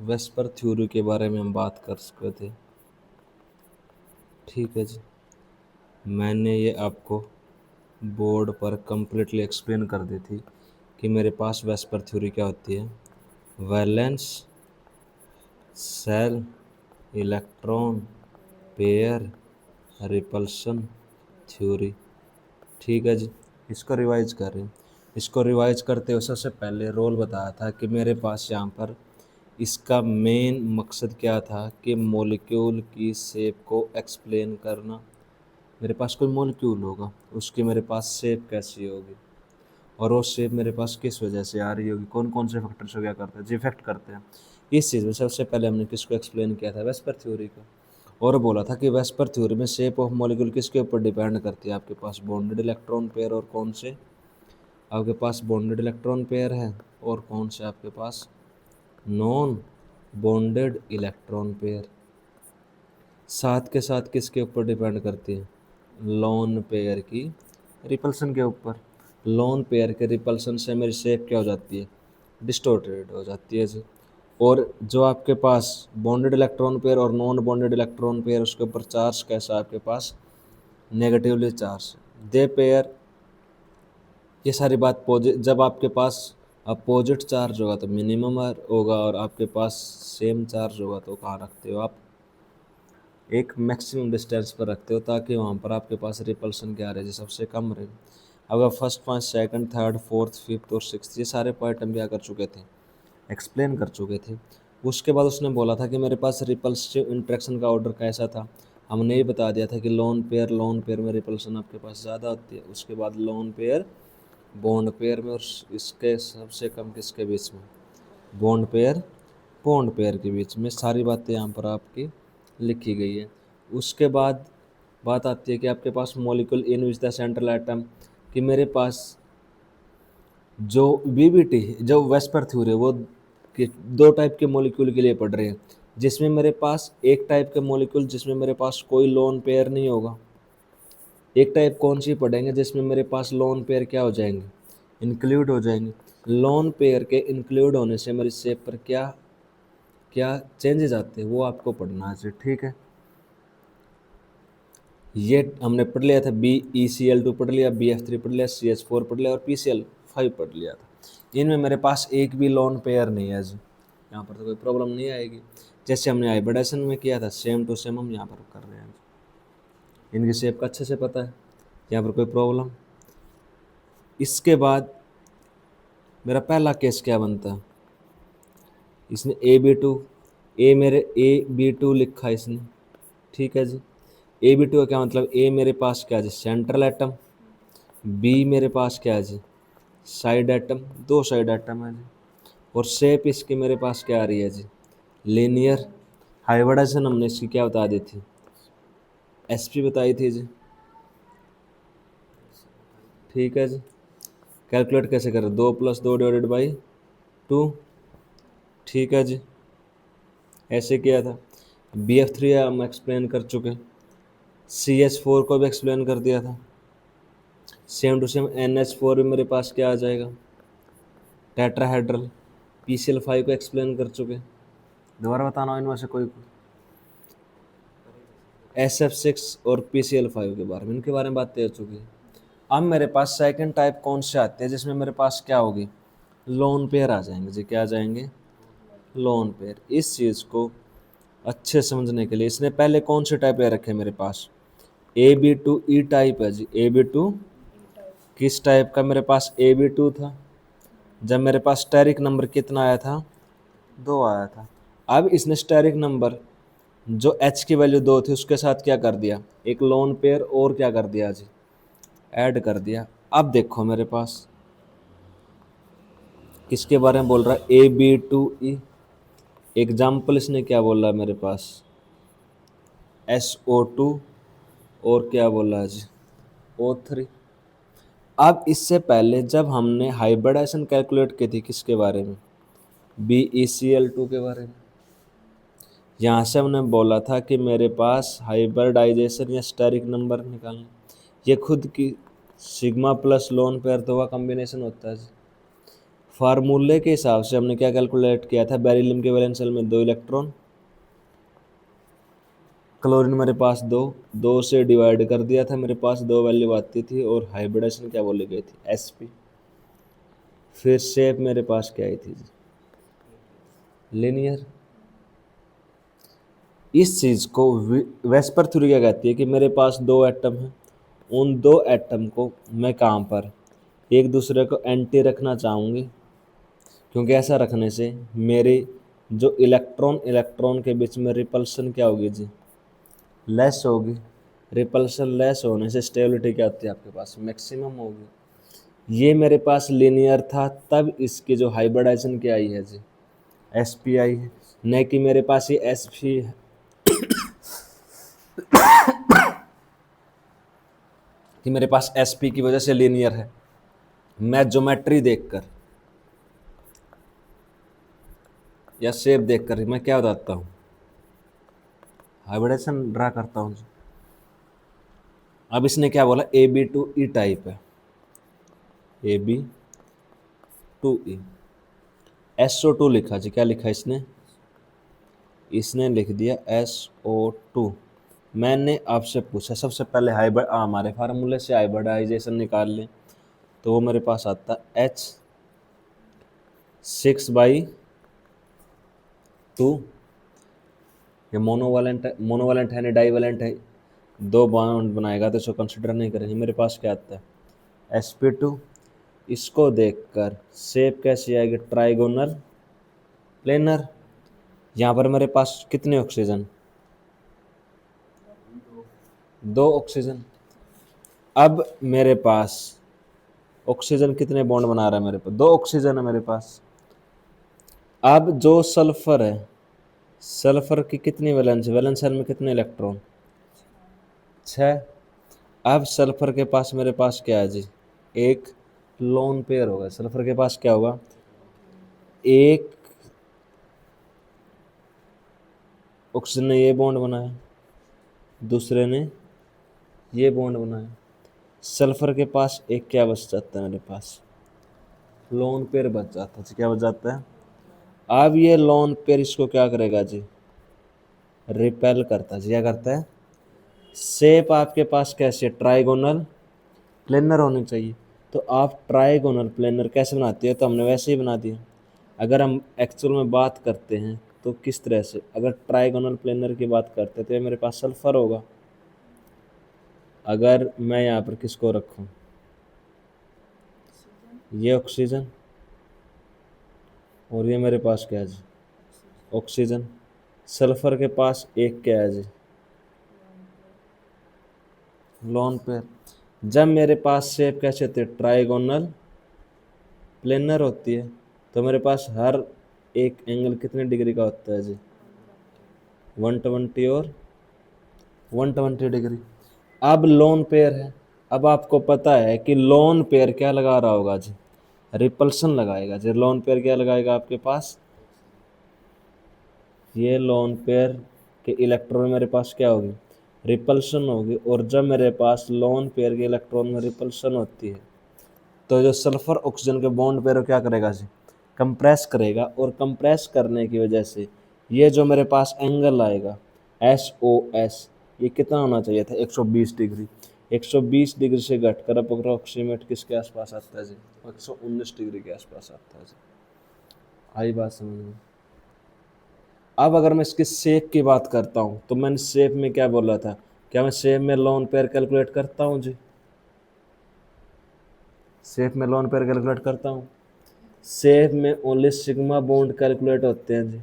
VSEPR theory के बारे में हम बात कर चुके थे। ठीक है जी, मैंने ये आपको बोर्ड पर कंप्लीटली एक्सप्लेन कर दी थी कि मेरे पास वेस्पर थ्योरी क्या होती है। Valence shell electron pair repulsion theory. ठीक है जी, इसको रिवाइज कर रहे हैं। इसको रिवाइज करते हुए सबसे पहले रोल बताया था कि मेरे पास यहाँ पर इसका मेन मकसद क्या था कि मॉलिक्यूल की शेप को एक्सप्लेन करना। मेरे पास कोई मॉलिक्यूल होगा, उसकी मेरे पास शेप कैसी होगी और वो शेप मेरे पास किस वजह से आ रही होगी, कौन कौन से फैक्टर्स को क्या करते हैं, जो इफेक्ट करते हैं। इस चीज़ में सबसे पहले हमने किसको एक्सप्लेन किया था, वेस्पर थ्योरी को। और बोला था कि वेस्पर थ्योरी में शेप ऑफ मॉलिक्यूल किसके ऊपर डिपेंड करती है, आपके पास बॉन्डेड इलेक्ट्रॉन पेयर और कौन से आपके पास बॉन्डेड इलेक्ट्रॉन पेयर है और कौन से आपके पास नॉन बॉन्डेड इलेक्ट्रॉन पेयर। साथ के साथ किसके ऊपर डिपेंड करती है, लोन पेयर की रिपल्सन के ऊपर। लोन पेयर के रिपल्सन से मेरी शेप क्या हो जाती है, डिस्टोर्टेड हो जाती है जी। और जो आपके पास बॉन्डेड इलेक्ट्रॉन पेयर और नॉन बॉन्डेड इलेक्ट्रॉन पेयर, उसके ऊपर चार्ज कैसा है आपके पास, नेगेटिवली चार्ज। दे पेयर, ये सारी बात जब आपके पास अपोजिट चार्ज होगा तो मिनिमम होगा और आपके पास सेम चार्ज होगा तो कहाँ रखते हो आप, एक मैक्सिमम डिस्टेंस पर रखते हो ताकि वहाँ पर आपके पास रिपल्सन क्या रहे, सबसे कम रहे। अगर first point second third fourth fifth और सिक्स ये सारे पॉइंट हम क्या कर चुके थे, एक्सप्लेन कर चुके थे। उसके बाद उसने बोला था कि मेरे पास रिपल्सिव इंट्रैक्शन का ऑर्डर कैसा था, हमने ये बता दिया था कि लोन पेयर में रिपल्सन आपके पास ज़्यादा होती है, उसके बाद लोन पेयर बॉन्ड पेयर में, और इसके सबसे कम किसके बीच में, बॉन्ड पेयर के बीच में। सारी बातें यहाँ पर आपकी लिखी गई है। उसके बाद बात आती है कि आपके पास molecule in which the central atom, कि मेरे पास जो वीबीटी जो वेस्पर थ्योरी है वो कि दो टाइप के मॉलिक्यूल के लिए पढ़ रहे हैं, जिसमें मेरे पास एक टाइप के मॉलिक्यूल जिसमें मेरे पास कोई लोन पेयर नहीं होगा। एक टाइप कौन सी पढ़ेंगे जिसमें मेरे पास लोन पेयर क्या हो जाएंगे, इंक्लूड हो जाएंगे। लोन पेयर के इंक्लूड होने से मेरी शेप पर क्या क्या चेंजेस आते हैं वो आपको पढ़ना है। ठीक है, ये हमने पढ़ लिया था, BeCl2 पढ़ लिया, BF3 पढ़ लिया, CH4 पढ़ लिया और PCl5 पढ़ लिया था। इनमें मेरे पास एक भी लोन पेयर नहीं है जी, यहाँ पर तो कोई प्रॉब्लम नहीं आएगी। जैसे हमने हाइब्रिडेशन में किया था सेम टू सेम हम यहाँ पर कर रहे हैं। इनकी शेप का अच्छे से पता है, यहाँ पर कोई प्रॉब्लम। इसके बाद मेरा पहला केस क्या बनता है, इसने AB2 ए मेरे AB2 लिखा इसने। ठीक है जी, AB2 का क्या मतलब, ए मेरे पास क्या है, सेंट्रल एटम, बी मेरे पास क्या है जी, साइड एटम, दो साइड एटम है जी, और शेप इसकी मेरे पास क्या आ रही है जी, लीनियर। हाइब्रिडाइजेशन हमने इसकी क्या बता दी थी, SP बताई थी जी। ठीक है जी, कैलकुलेट कैसे करें, 2+2/2। ठीक है जी, ऐसे किया था। BF3 हम एक्सप्लेन कर चुके, CH4 को भी एक्सप्लेन कर दिया था। सेम टू सेम NH4 भी मेरे पास क्या आ जाएगा, टेट्राहेड्रल। PCl5 को एक्सप्लेन कर चुके, दोबारा बताना इनमें से कोई। SF6 और PCl5 के बारे में, इनके बारे में बात हो चुकी है। अब मेरे पास सेकंड टाइप कौन से आते हैं जिसमें मेरे पास क्या होगी, लोन पेयर आ जाएंगे जी, क्या आ जाएंगे, लोन पेयर। इस चीज़ को अच्छे समझने के लिए इसने पहले कौन से टाइप ले रखे मेरे पास, AB2E टाइप है जी। AB2 किस टाइप का, मेरे पास AB2 था जब मेरे पास स्टेरिक नंबर कितना आया था, 2 आया था। अब इसने स्टेरिक नंबर जो H की वैल्यू 2 थी उसके साथ क्या कर दिया, एक लोन पेयर और क्या कर दिया जी, ऐड कर दिया। अब देखो मेरे पास किसके बारे में बोल रहा है, AB2E। एग्जाम्पल इसने क्या बोला है मेरे पास, SO2 और क्या बोला है जी, O3। अब इससे पहले जब हमने हाइब्रिडाइजेशन कैलकुलेट की थी किसके बारे में, BeCl2 के बारे में, यहाँ से हमने बोला था कि मेरे पास हाइब्रिडाइजेशन या स्टेरिक नंबर निकालना, ये खुद की सिग्मा प्लस लोन पेयर तो का कॉम्बिनेशन होता है। फार्मूले के हिसाब से हमने क्या कैलकुलेट किया था, बेरिलियम के वैलेंस शेल में 2 इलेक्ट्रॉन, क्लोरीन मेरे पास 2, 2 से डिवाइड कर दिया था, मेरे पास 2 वैल्यू आती थी, और हाइब्रिडेशन क्या बोली गई थी, sp। फिर शेप मेरे पास क्या आई थी, लीनियर। इस चीज़ को वेस्पर थ्योरी क्या कहती है कि मेरे पास 2 एटम हैं, उन 2 एटम को मैं कहाँ पर एक दूसरे को एंटी रखना चाहूँगी, क्योंकि ऐसा रखने से मेरे जो इलेक्ट्रॉन इलेक्ट्रॉन के बीच में रिपल्सन क्या होगी जी, लेस होगी। रिपल्सन लेस होने से स्टेबिलिटी क्या होती है आपके पास, मैक्सिमम होगी। ये मेरे पास लीनियर था, तब इसकी जो हाइब्रिडाइजेशन क्या आई है जी, sp आई है, न कि मेरे पास ये sp है कि मेरे पास sp की वजह से लीनियर है। मैं ज्योमेट्री देखकर या शेप देखकर मैं क्या बताता हूँ, हाइब्रिडेशन ड्रा करता हूँ। अब इसने क्या बोला, Ab2E टाइप है, Ab2E, SO2 लिखा जी, क्या लिखा इसने, इसने लिख दिया SO2। मैंने आपसे पूछा सबसे पहले हाइब्रिड हमारे फार्मूले से हाइब्रिडाइजेशन निकाल लें, तो वो मेरे पास आता H6/2। ये मोनोवैलेंट है नहीं डाईवैलेंट है, 2 बॉन्ड बनाएगा तो इसको कंसिडर नहीं करेंगे। मेरे पास क्या आता है, sp2। इसको देखकर शेप कैसी आएगी, ट्राइगोनल प्लेनर। यहाँ पर मेरे पास कितने ऑक्सीजन, 2 ऑक्सीजन। अब मेरे पास ऑक्सीजन कितने बॉन्ड बना रहा है, मेरे पास 2 ऑक्सीजन है मेरे पास। अब जो सल्फर है, सल्फर की कितनी वैलेंस, वैलेंस शेल में कितने इलेक्ट्रॉन, 6। अब सल्फर के पास मेरे पास क्या है जी, एक लोन पेयर होगा। सल्फर के पास क्या होगा, एक ऑक्सीजन ने ये बॉन्ड बनाया, दूसरे ने ये बॉन्ड बनाया। सल्फर के पास एक क्या बच जाता है, मेरे पास लोन पेयर बच जाता है। क्या बच जाता है, अब ये लोन पेयर इसको क्या करेगा जी, रिपेल करता है। क्या करता है, शेप आपके पास कैसे, ट्राइगोनल प्लेनर होनी चाहिए। तो आप ट्राइगोनल प्लेनर कैसे बनाते हैं, तो हमने वैसे ही बना दिया। अगर हम एक्चुअल में बात करते हैं तो किस तरह से, अगर ट्राइगोनल प्लेनर की बात करते हैं तो ये मेरे पास सल्फर होगा। अगर मैं यहाँ पर किसको रखूँ, ये ऑक्सीजन, और ये मेरे पास क्या है जी, ऑक्सीजन। सल्फर के पास एक क्या है जी, लोन पेयर। जब मेरे पास शेप कैसे होती है, ट्राइगोनल प्लेनर होती है, तो मेरे पास हर एक एंगल कितने डिग्री का होता है जी, 120 और 120 डिग्री। अब लोन पेयर है, अब आपको पता है कि लोन पेयर क्या लगा रहा होगा जी, रिपल्सन लगाएगा जी। लोन पेयर क्या लगाएगा आपके पास, ये लोन पेयर के इलेक्ट्रॉन मेरे पास क्या होगी, रिपल्सन होगी। और जब मेरे पास लोन पेयर के इलेक्ट्रॉन में रिपल्सन होती है, तो जो सल्फर ऑक्सीजन के बॉन्ड पेयर क्या करेगा जी, कंप्रेस करेगा। और कंप्रेस करने की वजह से ये जो मेरे पास एंगल आएगा SOS, ये कितना होना चाहिए था, 120 डिग्री। 120 डिग्री से घटकर अप्रोक्सीमेट किसके आसपास आता है जी, 119 डिग्री के आसपास आता है जी। आई बात समझ में। अब अगर मैं इसके शेप की बात करता हूँ, तो मैंने शेप में क्या बोला था, क्या मैं शेप में लोन पेयर कैलकुलेट करता हूँ जी, शेप में लोन पेयर कैलकुलेट करता हूँ। शेप में ओनली सिग्मा बॉन्ड कैलकुलेट होते हैं जी,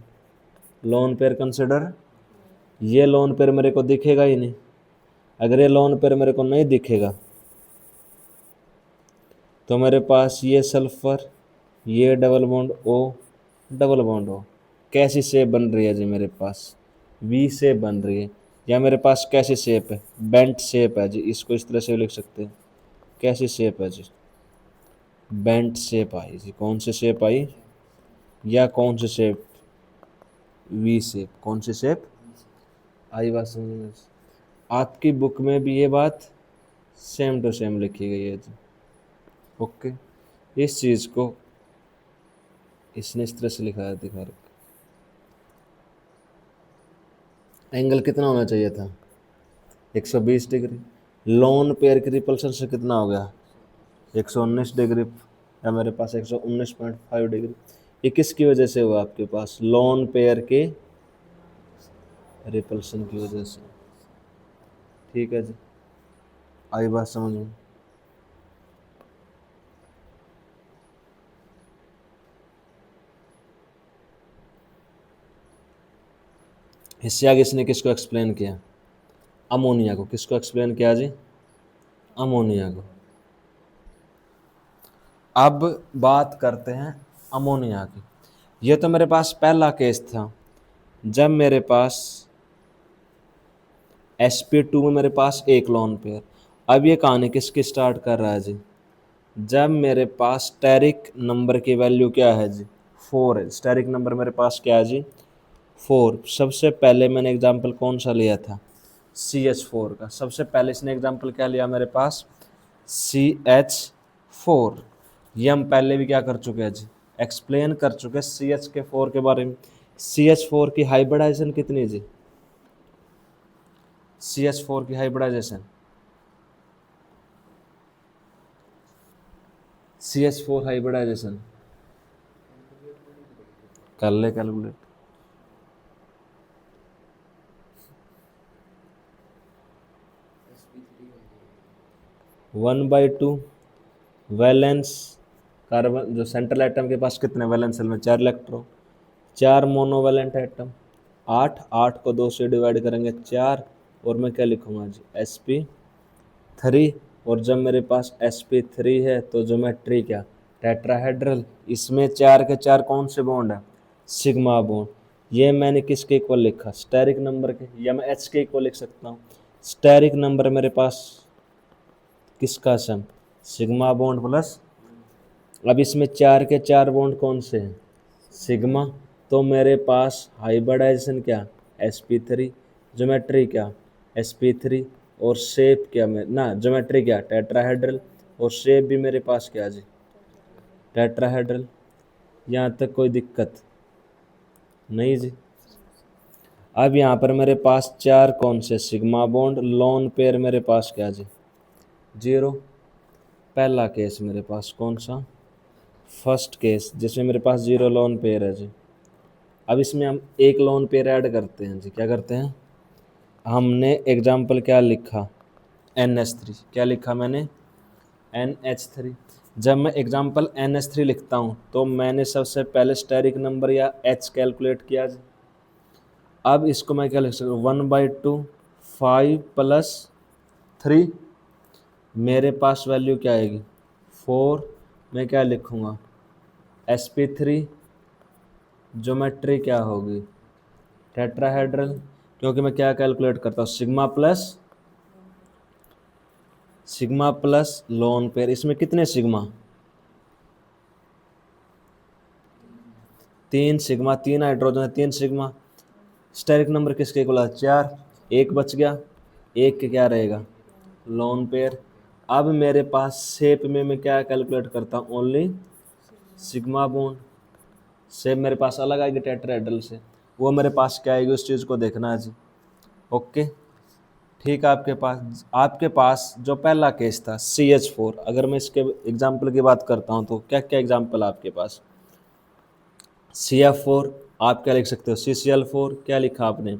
लोन पेयर कंसिडर। ये लोन पेयर मेरे को दिखेगा ही नहीं। अगर ये लोन पेयर मेरे को नहीं दिखेगा, तो मेरे पास ये सल्फर, ये double bond O, double bond O, कैसी शेप बन रही है जी, मेरे पास वी शेप बन रही है। या मेरे पास कैसी शेप है, बेंट शेप है जी, इसको इस तरह से लिख सकते हैं। कैसी शेप है जी, बेंट शेप आई जी। कौन सी शेप आई, या कौन सी शेप, वी शेप। कौन सी शेप आई, बात समझ में। आपकी बुक में भी ये बात सेम टू सेम लिखी गई है जी। ओके, इस चीज़ को इसने इस तरह से लिखा है, दिखा रखा। एंगल कितना होना चाहिए था? 120 डिग्री। लोन पेयर की रिपल्शन से कितना हो गया? 119 डिग्री, या मेरे पास 119.5 डिग्री। ये किसकी वजह से हुआ आपके पास? लोन पेयर के रिपल्शन की वजह से। ठीक है जी, आई बात समझ में? इससे आगे इसने किसको एक्सप्लेन किया? अमोनिया को। किसको एक्सप्लेन किया जी? अमोनिया को। अब बात करते हैं अमोनिया की। ये तो मेरे पास पहला केस था, जब मेरे पास sp2 में मेरे पास एक लोन पेयर। अब ये कहानी किसकी स्टार्ट कर रहा है जी? जब मेरे पास स्टेरिक नंबर की वैल्यू क्या है जी? 4 है। स्टेरिक नंबर मेरे पास क्या है जी? 4। सबसे पहले मैंने एग्जाम्पल कौन सा लिया था? CH4 का। सबसे पहले इसने एग्जाम्पल क्या लिया मेरे पास? CH4। ये हम पहले भी क्या कर चुके हैं जी? एक्सप्लेन कर चुके हैं CH के 4 के बारे में। CH4 की हाइब्रिडाइजेशन कितनी जी? CH4 की हाइब्रिडाइजेशन, CH4 हाइब्रिडाइजेशन कर ले कैलकुलेट। 1/2 वैलेंस कार्बन, जो सेंट्रल एटम के पास कितने वैलेंस शेल में? 4 इलेक्ट्रॉन। 4 monovalent atom. 8, 8 को 2 से डिवाइड करेंगे 4, और मैं क्या लिखूंगा जी? sp3। और जब मेरे पास sp3 है तो ज्योमेट्री क्या? टेट्राहेड्रल। इसमें 4 के 4 कौन से बॉन्ड है? Sigma bond. ये मैंने किसके इक्वल लिखा? स्टेरिक नंबर के, या मैं h के इक्वल लिख सकता हूँ। स्टेरिक नंबर मेरे पास किसका सम? Sigma bond plus. अब इसमें 4 के 4 बॉन्ड कौन से हैं? सिग्मा। तो मेरे पास हाइब्रिडाइजेशन क्या? sp3। ज्योमेट्री क्या? sp3। और शेप क्या? मैं ना, ज्योमेट्री क्या? टेट्राहेड्रल। और शेप भी मेरे पास क्या जी? टेट्राहेड्रल। यहाँ तक कोई दिक्कत नहीं जी? अब यहाँ पर मेरे पास 4 कौन से सिग्मा बॉन्ड, लोन पेयर मेरे पास क्या जी? 0। पहला केस मेरे पास कौन सा? फर्स्ट केस, जिसमें मेरे पास 0 लोन पेयर है जी। अब इसमें हम एक लोन पेयर ऐड करते हैं जी। क्या करते हैं? हमने एग्जाम्पल क्या लिखा? NH3। क्या लिखा मैंने? NH3। जब मैं एग्जाम्पल NH3 लिखता हूँ तो मैंने सबसे पहले स्टेरिक नंबर या H कैलकुलेट किया जी। अब इसको मैं क्या लिख सकता हूँ? 1/2 5 प्लस 3। मेरे पास वैल्यू क्या आएगी? 4। मैं क्या लिखूँगा? sp3। ज्योमेट्री क्या होगी? टेट्राहेड्रल। क्योंकि मैं क्या कैलकुलेट करता हूँ? Sigma plus lone pair. इसमें कितने सिग्मा? 3 सिग्मा। 3 हाइड्रोजन है, 3 सिग्मा। स्टेरिक नंबर किसके इक्वल है? 4। एक बच गया, एक के क्या रहेगा? Lone pair. अब मेरे पास शेप में मैं क्या कैलकुलेट करता हूँ? Only sigma bond. शेप मेरे पास अलग आएगी टेट्राहेड्रल से, वो मेरे पास क्या आएगी उस चीज़ को देखना है जी। ओके, ठीक है। आपके पास जो पहला केस था CH4, अगर मैं इसके एग्जाम्पल की बात करता हूँ तो क्या क्या एग्जाम्पल आपके पास? CF4। आप क्या लिख सकते हो? CCl4। क्या लिखा आपने?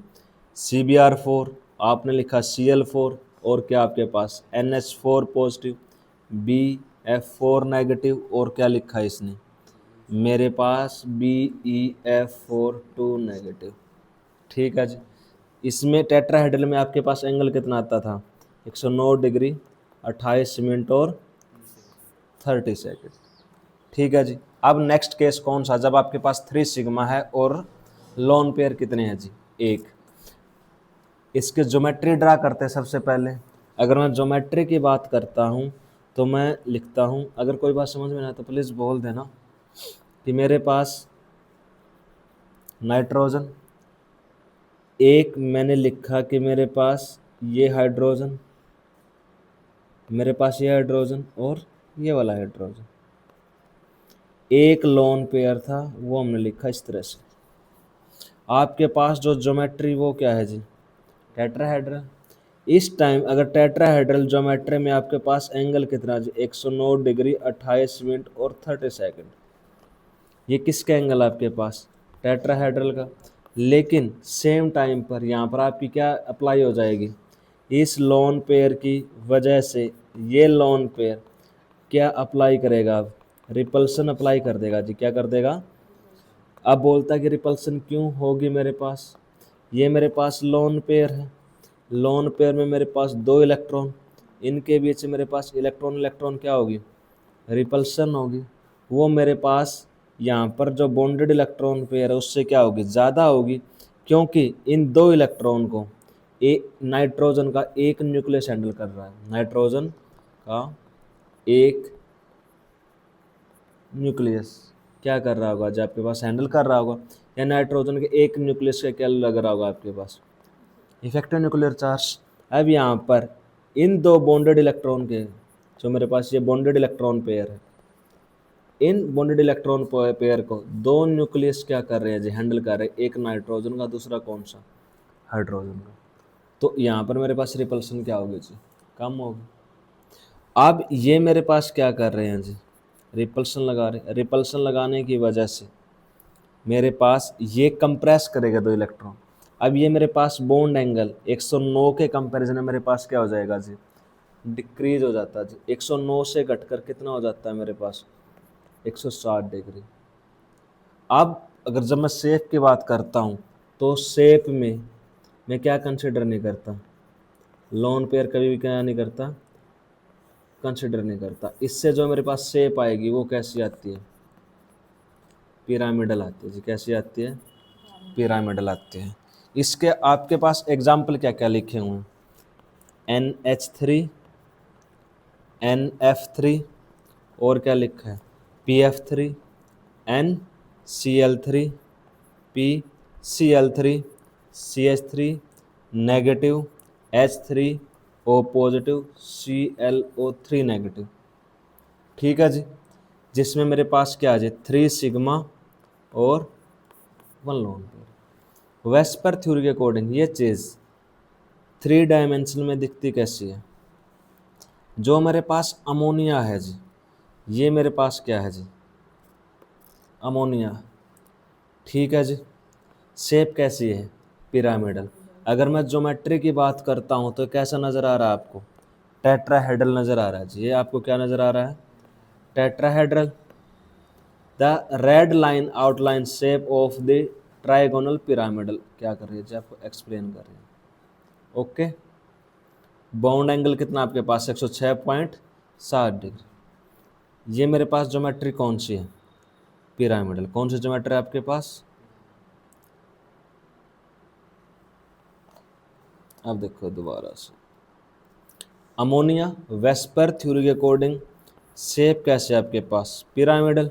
CBr4। आपने लिखा Cl4। और क्या आपके पास? NH4 पॉजिटिव, BF4 नेगेटिव, और क्या लिखा है इसने? मेरे पास BeF42 नेगेटिव। ठीक है जी। इसमें टेट्राहेड्रल में आपके पास एंगल कितना आता था? 109 डिग्री, 28 मिनट और 30 सेकेंड। ठीक है जी। अब नेक्स्ट केस कौन सा? जब आपके पास 3 सिग्मा है और लोन पेयर कितने हैं जी? 1। इसके ज्योमेट्री ड्रा करते हैं सबसे पहले। अगर मैं ज्योमेट्री की बात करता हूँ तो मैं लिखता हूँ, अगर कोई बात समझ में ना आए तो प्लीज़ बोल देना, कि मेरे पास नाइट्रोजन एक, मैंने लिखा कि मेरे पास ये हाइड्रोजन, मेरे पास ये हाइड्रोजन और ये वाला हाइड्रोजन। एक लोन पेयर था, वो हमने लिखा इस तरह से। आपके पास जो ज्योमेट्री वो क्या है जी, टेट्राहेड्रल। इस टाइम अगर टेट्राहेड्रल ज्योमेट्री में आपके पास एंगल कितना जी, 109 डिग्री 28 मिनट और 30 सेकंड। ये किसका एंगल आपके पास, टेट्राहेड्रल का। लेकिन सेम टाइम पर यहाँ पर आपकी क्या अप्लाई हो जाएगी, इस लोन पेयर की वजह से ये लोन पेयर क्या अप्लाई करेगा, अब रिपल्सन अप्लाई कर देगा जी। क्या कर देगा, अब बोलता है कि रिपल्सन क्यों होगी मेरे पास, ये मेरे पास लोन पेयर है, लोन पेयर में मेरे पास दो इलेक्ट्रॉन, इनके बीच मेरे पास इलेक्ट्रॉन इलेक्ट्रॉन क्या होगी, रिपल्सन होगी। वो मेरे पास यहाँ पर जो बॉन्डेड इलेक्ट्रॉन पेयर है उससे क्या होगी, ज़्यादा होगी, क्योंकि इन दो इलेक्ट्रॉन को एक नाइट्रोजन का एक न्यूक्लियस हैंडल कर रहा है, नाइट्रोजन का एक न्यूक्लियस क्या कर रहा होगा, जो आपके पास हैंडल कर रहा होगा, या नाइट्रोजन के एक न्यूक्लियस का क्या लग रहा होगा आपके पास, इफेक्टिव न्यूक्लियर चार्ज। अब यहाँ पर इन दो बॉन्डेड इलेक्ट्रॉन के, जो मेरे पास ये बॉन्डेड इलेक्ट्रॉन पेयर है, इन बॉन्डेड इलेक्ट्रॉन पेयर को दो न्यूक्लियस क्या कर रहे हैं जी, हैंडल कर रहे हैं, एक नाइट्रोजन का दूसरा कौन सा, हाइड्रोजन का। तो यहाँ पर मेरे पास रिपल्सन क्या होगी जी, कम होगी। अब ये मेरे पास क्या कर रहे हैं जी, रिपल्सन लगा रहे हैं, रिपल्सन लगाने की वजह से मेरे पास ये कंप्रेस करेगा दो इलेक्ट्रॉन। अब ये मेरे पास बॉन्ड एंगल 109 के कंपैरिजन में मेरे पास क्या हो जाएगा जी, डिक्रीज हो जाता है जी। 109 से घटकर कितना हो जाता है मेरे पास, 160 डिग्री। अब अगर जब मैं शेप की बात करता हूँ तो शेप में मैं क्या कंसिडर नहीं करता, लोन पेयर कभी भी क्या नहीं करता, कंसिडर नहीं करता। इससे जो मेरे पास शेप आएगी वो कैसी आती है, पिरामिडल आती है जी। कैसी आती है, पिरामिडल आती है। इसके आपके पास एग्जाम्पल क्या क्या लिखे हुए हैं, NH3, NF3, और क्या लिखा है, PF3, NCl3, PCl3, CH3 negative, H3 O positive, ClO3 negative. ठीक है जी, जिसमें मेरे पास क्या आ जाए, 3 सिग्मा और 1 लोन पेयर। वेस्पर थ्योरी के अकॉर्डिंग ये चीज़ 3 डायमेंशन में दिखती कैसी है, जो मेरे पास अमोनिया है जी, ये मेरे पास क्या है जी, अमोनिया। ठीक है जी, शेप कैसी है, पिरामिडल। अगर मैं ज्योमेट्री की बात करता हूँ तो कैसा नज़र आ रहा है आपको, टेट्राहेड्रल नज़र आ रहा है जी। ये आपको क्या नज़र आ रहा है, tetrahedral. The red line outline shape of the trigonal pyramidal क्या कर रही है जी, आपको एक्सप्लेन कर रही है। ओके, बाउंड एंगल कितना आपके पास, 106.7 डिग्री। ये मेरे पास ज्योमेट्री कौन सी है, पिरामिडल। कौन सी ज्योमेट्री है आपके पास, अब देखो दोबारा से, अमोनिया। वेस्पर थ्योरी के अकॉर्डिंग शेप कैसे आपके पास, पिरामिडल।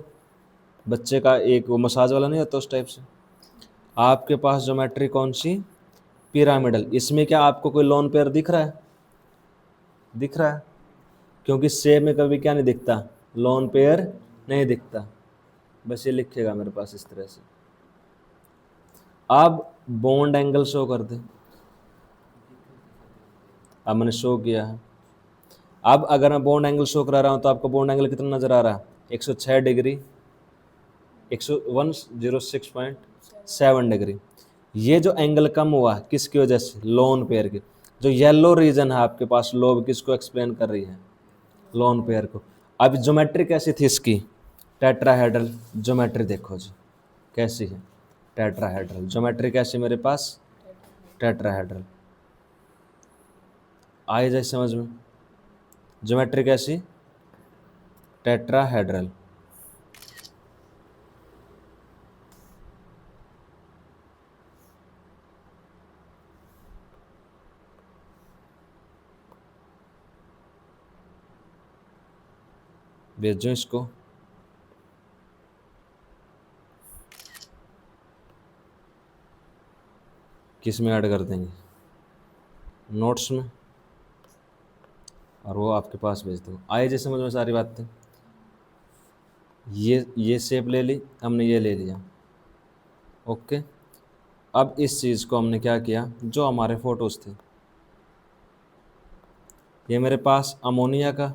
बच्चे का एक वो मसाज वाला नहीं होता उस टाइप से। आपके पास ज्योमेट्री कौन सी, पिरामिडल। इसमें क्या आपको कोई लोन पेयर दिख रहा है, दिख रहा है, क्योंकि शेप में कभी क्या नहीं दिखता, लोन पेयर नहीं दिखता। बस ये लिखेगा मेरे पास इस तरह से। अब बॉन्ड एंगल शो कर दे, अब मैंने शो किया है। अब अगर मैं बॉन्ड एंगल शो करा रहा हूँ तो आपको बॉन्ड एंगल कितना नज़र आ रहा है, 106 डिग्री, 106.7 डिग्री। ये जो एंगल कम हुआ किसकी वजह से, लोन पेयर के। जो येलो रीजन है आपके पास, लोब किसको एक्सप्लेन कर रही है, लोन पेयर को। अब ज्योमेट्री कैसी थी इसकी, टेट्राहेड्रल ज्योमेट्री। देखो जी कैसी है, टेट्राहेड्रल ज्योमेट्री कैसी मेरे पास, टेट्राहेड्रल। आए जाए समझ में, ज्योमेट्री कैसी, टेट्राहेड्रल। भेजो इसको, किस में ऐड कर देंगे, नोट्स में, और वो आपके पास भेज दो। आए जैसे समझ में सारी बातें। ये शेप ले ली हमने, ये ले लिया। ओके, अब इस चीज़ को हमने क्या किया, जो हमारे फोटोज थे, ये मेरे पास अमोनिया का,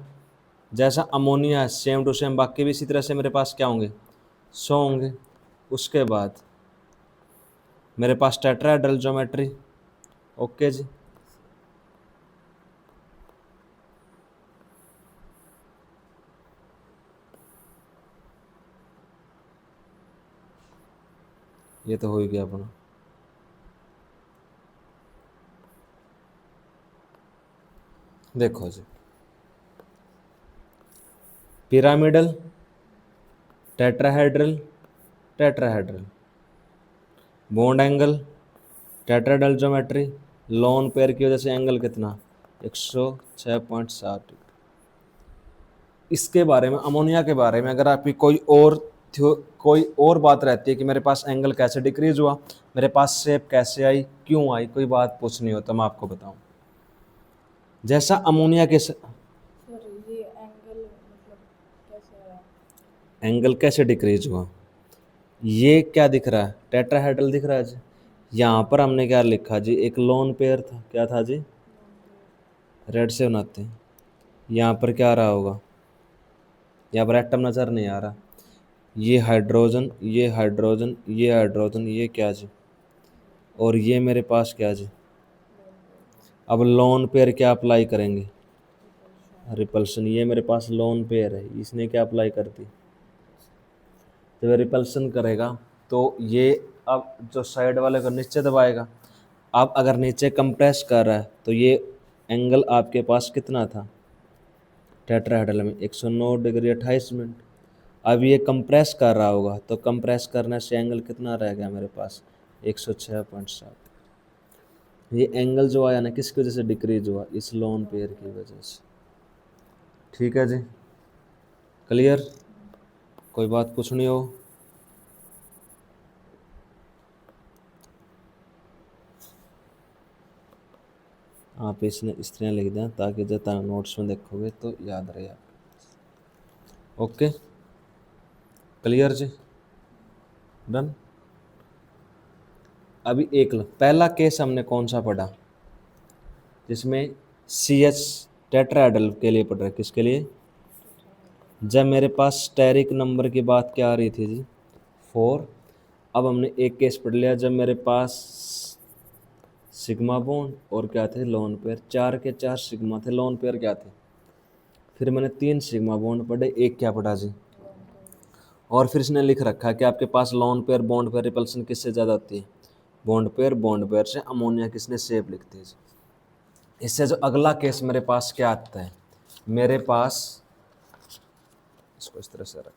जैसा अमोनिया है सेम टू सेम बाकी भी इसी तरह से मेरे पास क्या होंगे, 100 होंगे। उसके बाद मेरे पास टेट्राहेड्रल ज्योमेट्री। ओके जी, ये तो हो ही गया अपना। देखो जी, pyramidal, tetrahedral, tetrahedral, bond angle, tetrahedral geometry, lone pair की वजह से एंगल कितना, 106.7। इसके बारे में, अमोनिया के बारे में अगर आपकी कोई और बात रहती है कि मेरे पास एंगल कैसे डिक्रीज हुआ, मेरे पास शेप कैसे आई, क्यों आई, कोई बात पूछनी हो तो मैं आपको बताऊं। जैसा अमोनिया के सर ये एंगल मतलब कैसे आया? एंगल कैसे डिक्रीज हुआ, ये क्या दिख रहा है, टेट्राहेड्रल दिख रहा है जी। यहाँ पर हमने क्या लिखा जी, एक लोन पेयर था, क्या था जी, रेड से बनाते हैं। यहाँ पर क्या आ रहा होगा, यहाँ पर एटम नज़र नहीं आ रहा, ये हाइड्रोजन, ये हाइड्रोजन, ये हाइड्रोजन, ये क्या जी, और ये मेरे पास क्या जी। अब लोन पेयर क्या अप्लाई करेंगे, रिपल्शन। ये मेरे पास लोन पेयर है, इसने क्या अप्लाई कर दी, जब रिपल्शन करेगा तो ये अब जो साइड वाले को नीचे दबाएगा। अब अगर नीचे कंप्रेस कर रहा है तो ये एंगल आपके पास कितना था टेट्राहेड्रल में, 109 डिग्री 28 मिनट। अब ये कंप्रेस कर रहा होगा तो कंप्रेस करने से एंगल कितना रह गया मेरे पास, 106.7। ये एंगल जो आया ना किसकी वजह से डिक्रीज हुआ, इस लोन पेयर की वजह से। ठीक है जी, क्लियर, कोई बात पूछनी हो। आप इसने इस तरह लिख दें ताकि जब नोट्स में देखोगे तो याद रहे आप। ओके, क्लियर जी, डन। अभी पहला केस हमने कौन सा पढ़ा, जिसमें सी एच टेट्राहेड्रल के लिए पढ़ रहे, किसके लिए, जब मेरे पास स्टेरिक नंबर की बात क्या आ रही थी जी, 4। अब हमने एक केस पढ़ लिया जब मेरे पास सिग्मा बॉन्ड और क्या थे, लोन पेयर, 4 के 4 सिग्मा थे, लोन पेयर क्या थे। फिर मैंने 3 सिग्मा बॉन्ड पढ़े, एक क्या पढ़ा जी, और फिर इसने लिख रखा है कि आपके पास lone pair bond pair repulsion किससे ज़्यादा होती है, बॉन्ड पेयर से। अमोनिया किसने सेप लिखती है जी। इससे जो अगला केस मेरे पास क्या आता है, मेरे पास, इसको इस तरह से रख,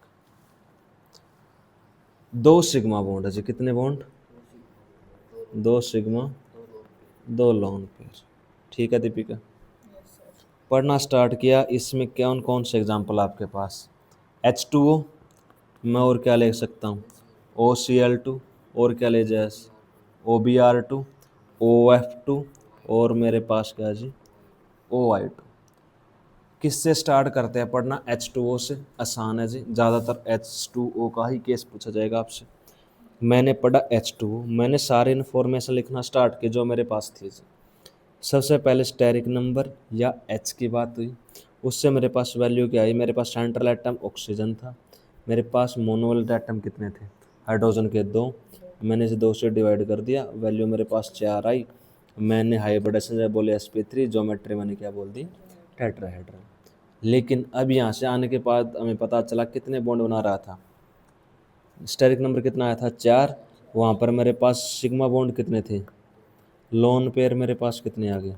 2 सिग्मा बॉन्ड है जी, कितने बॉन्ड, 2 सिग्मा, 2 लोन पेयर। ठीक है दीपिका, यस सर। पढ़ना स्टार्ट किया। इसमें कौन कौन से एग्जाम्पल आपके पास, H2O, मैं और क्या ले सकता हूँ, OCl2, और क्या ले जाए, OBr2, OF2, और मेरे पास क्या जी, OI2। किससे स्टार्ट करते हैं पढ़ना, H2O से, आसान है जी, ज़्यादातर H2O का ही केस पूछा जाएगा आपसे। मैंने पढ़ा H2O, मैंने सारे इन्फॉर्मेशन लिखना स्टार्ट की जो मेरे पास थी जी। सबसे पहले स्टेरिक नंबर या H की बात हुई, उससे मेरे पास वैल्यू क्या आई, मेरे पास सेंट्रल एटम ऑक्सीजन था, मेरे पास मोनोवैलेंट एटम कितने थे, हाइड्रोजन के 2, मैंने इसे 2 से डिवाइड कर दिया, वैल्यू मेरे पास 4 आई। मैंने हाइब्रिडेशन जब बोले sp3, ज्योमेट्री मैंने क्या बोल दी, टेट्राहेड्रल। लेकिन अब यहाँ से आने के बाद हमें पता चला कितने बॉन्ड बना रहा था, स्टेरिक नंबर कितना आया था, 4। वहाँ पर मेरे पास सिग्मा बॉन्ड कितने थे, लोन पेयर मेरे पास कितने आ गए।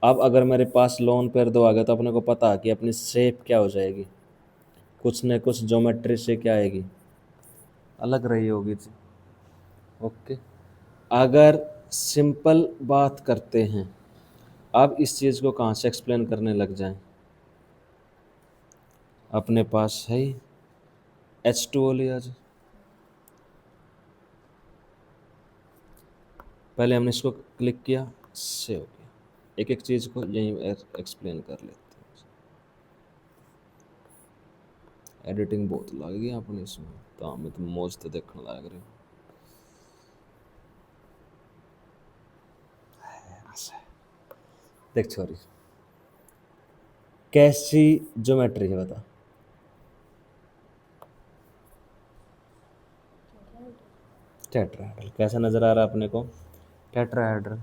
अब अगर मेरे पास लोन पेयर 2 आ गए तो अपने को पता है कि अपनी शेप क्या हो जाएगी, कुछ न कुछ ज्योमेट्री से क्या आएगी, अलग रही होगी जी। ओके, अगर सिंपल बात करते हैं, अब इस चीज़ को कहाँ से एक्सप्लेन करने लग जाएं, अपने पास है ही H2O लिया जी। पहले हमने इसको क्लिक किया, से हो गया। एक एक चीज़ को यहीं एक्सप्लेन कर लेते हैं। एडिटिंग बहुत लग गई अपनी इसमें, तो हमें तो मौज तो देखने लग रही। देख छोरी, कैसी ज्योमेट्री है बता। टेट्राहेड्रल कैसा नजर आ रहा है अपने को? टेट्राहेड्रल।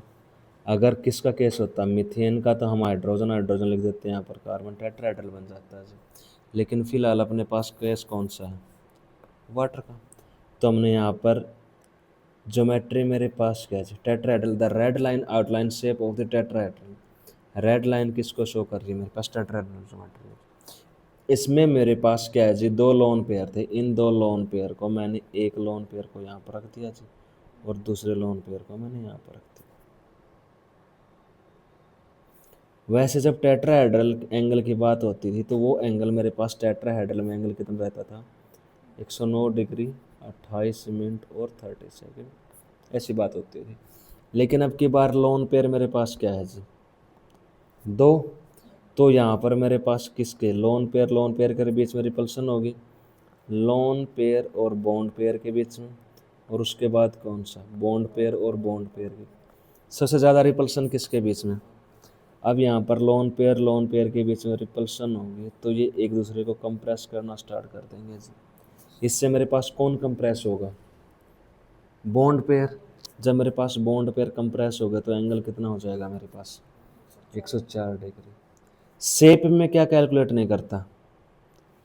अगर किसका केस होता मीथेन का, तो हम हाइड्रोजन हाइड्रोजन लिख देते हैं यहाँ पर, कार्बन टेट्राहेड्रल बन जाता है जी। लेकिन फिलहाल अपने पास केस कौन सा है? वाटर का। तो हमने यहाँ पर ज्योमेट्री मेरे पास क्या है? Tetrahedral. The red line outline shape of the tetrahedral. Red line किसको शो कर रही है? मेरे पास टेट्राहेड्रल ज्योमेट्री। इसमें मेरे पास क्या है जी? दो लोन पेयर थे। इन दो लोन पेयर को मैंने, एक लोन पेयर को यहाँ पर रख दिया जी, और दूसरे लोन पेयर को मैंने यहाँ पर रख दिया। वैसे जब टेट्राहेड्रल एंगल की बात होती थी, तो वो एंगल मेरे पास टेट्राहेड्रल में एंगल कितना रहता था? 109 डिग्री 28 मिनट और 30 सेकेंड, ऐसी बात होती थी। लेकिन अब की बार लोन पेयर मेरे पास क्या है जी? दो। तो यहाँ पर मेरे पास किसके लोन पेयर के बीच में रिपल्सन होगी? लोन पेयर और बॉन्ड पेयर के बीच में। और उसके बाद कौन सा? बॉन्ड पेयर और बॉन्ड पेयर के। सबसे ज़्यादा रिपल्सन किसके बीच में? अब यहाँ पर लोन पेयर के बीच में रिपल्सन होगी, तो ये एक दूसरे को कंप्रेस करना स्टार्ट कर देंगे जी। इससे मेरे पास कौन कंप्रेस होगा? Bond pair. जब मेरे पास बॉन्ड पेयर कंप्रेस होगा, तो एंगल कितना हो जाएगा मेरे पास? 104 डिग्री। शेप में क्या कैलकुलेट नहीं करता?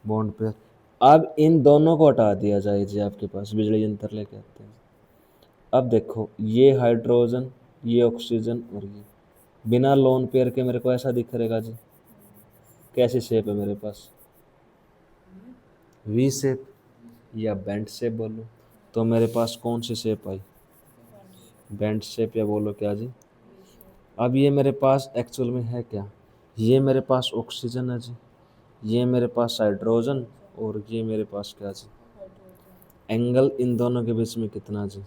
Bond pair. अब इन दोनों को हटा दिया जाए जी, आपके पास बिजली यंत्र लेके आते हैं। अब देखो, ये हाइड्रोजन, ये ऑक्सीजन, और ये बिना लोन पेयर के मेरे को ऐसा दिख रहेगा जी। कैसी शेप है मेरे पास? वी शेप या बेंट शेप बोलो। तो मेरे पास कौन सी शेप आई? बेंट शेप, या बोलो क्या जी? अब ये मेरे पास एक्चुअल में है क्या? ये मेरे पास ऑक्सीजन है जी, ये मेरे पास हाइड्रोजन, और ये मेरे पास क्या जी? एंगल इन दोनों के बीच में कितना जी?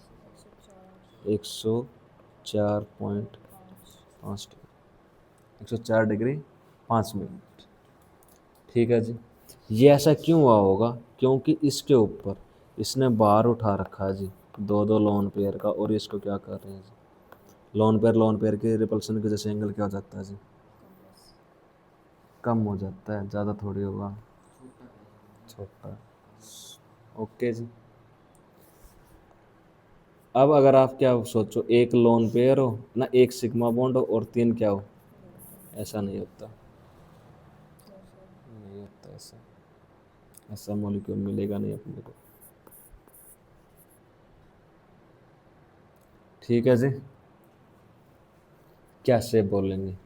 104.5 डिग्री, 104 डिग्री 5 मिनट। ठीक है जी। ये ऐसा क्यों हुआ होगा? क्योंकि इसके ऊपर इसने बार उठा रखा है जी, दो दो लोन पेयर का, और इसको क्या कर रहे हैं जी? लोन पेयर के रिपल्सन की वजह से एंगल क्या हो जाता है जी? कम हो जाता है, ज़्यादा थोड़ी होगा, छोटा। ओके जी। अब अगर आप क्या सोचो, एक लोन पेयर हो ना, एक सिग्मा बॉन्ड हो, और तीन क्या हो? ऐसा नहीं होता, नहीं होता ऐसा। ऐसा मॉलिक्यूल मिलेगा नहीं अपने को। ठीक है जी। क्या शेप बोलेंगे?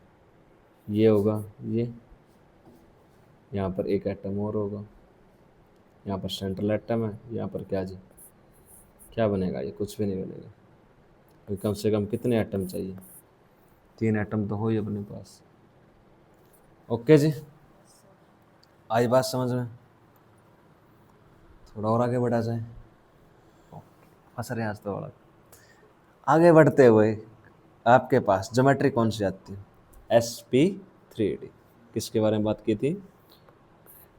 ये होगा ये, यहाँ पर एक एटम और होगा, यहाँ पर सेंट्रल एटम है, यहाँ पर क्या जी? क्या बनेगा? ये कुछ भी नहीं बनेगा, क्योंकि कम से कम कितने एटम चाहिए? 3 एटम तो हो ही अपने पास। ओके जी, आई बात समझ में? थोड़ा और आगे बढ़ा जाए। फंस रहे हैं आज तो बड़ा। आगे बढ़ते हुए आपके पास ज्योमेट्री कौन सी आती है? sp3d। किसके बारे में बात की थी?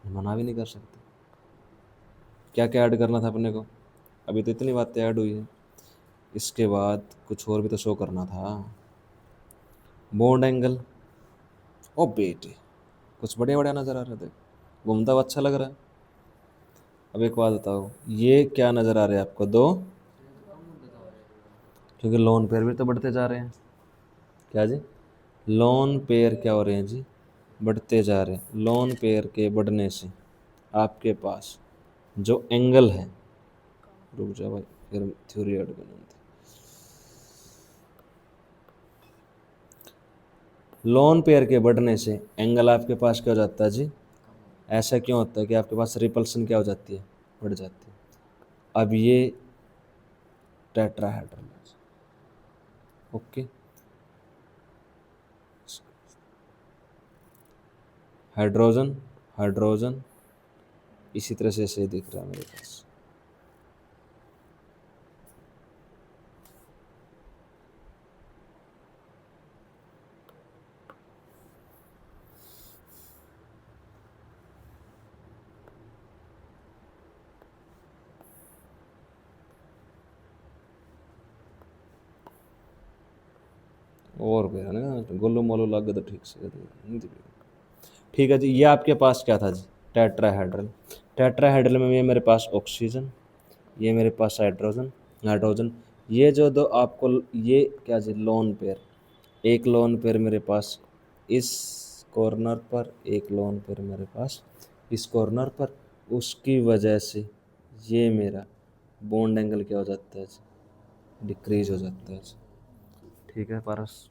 मना भी नहीं कर सकते। क्या क्या ऐड करना था अपने को? अभी तो इतनी बातें ऐड हुई है, इसके बाद कुछ और भी तो शो करना था। Bond angle. ओ बेटे, कुछ बढ़िया बढ़िया नज़र आ रहा था, घूमता हुआ अच्छा लग रहा है। अब एक बात बताओ, ये क्या नज़र आ रहा है आपको? दो, क्योंकि लोन पेयर भी तो बढ़ते जा रहे हैं। क्या जी? लोन पेयर क्या हो रहे हैं जी? बढ़ते जा रहे हैं। लोन पेयर के बढ़ने से आपके पास जो एंगल है, रुक जा भाई, फिर थ्योरी ऐड करनी थी। लोन पेयर के बढ़ने से एंगल आपके पास क्या हो जाता है जी? ऐसा क्यों होता है कि आपके पास रिपल्सन क्या हो जाती है? बढ़ जाती है। अब ये टेट्राहेड्रल है। ओके। हाइड्रोजन हाइड्रोजन, इसी तरह से ऐसे दिख रहा है मेरे पास। और क्या है ना, गोलू मोलू लग गए तो ठीक से नहीं दिखेगा। ठीक है जी, ये आपके पास क्या था जी? टेट्राहेड्रल। टेट्राहेड्रल में ये मेरे पास ऑक्सीजन, ये मेरे पास हाइड्रोजन, हाइड्रोजन। ये जो दो आपको ये क्या जी, लोन पेयर, एक लोन पेयर मेरे पास इस कॉर्नर पर, एक लोन पेयर मेरे पास इस कॉर्नर पर, उसकी वजह से ये मेरा बॉन्ड एंगल क्या हो जाता है जी, डिक्रीज हो जाता है जी। ठीक है पारस,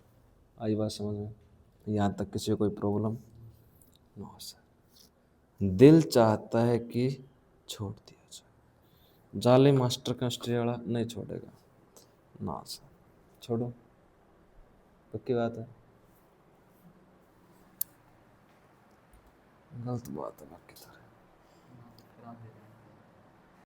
आई बात समझ में? यहाँ तक किसी को कोई प्रॉब्लम? No sir. दिल चाहता है कि छोड़ दिया जाए, जाले मास्टर केमिस्ट्री वाला नहीं छोड़ेगा ना सर, छोड़ो, पक्की बात है? गलत बात है बाकी तो।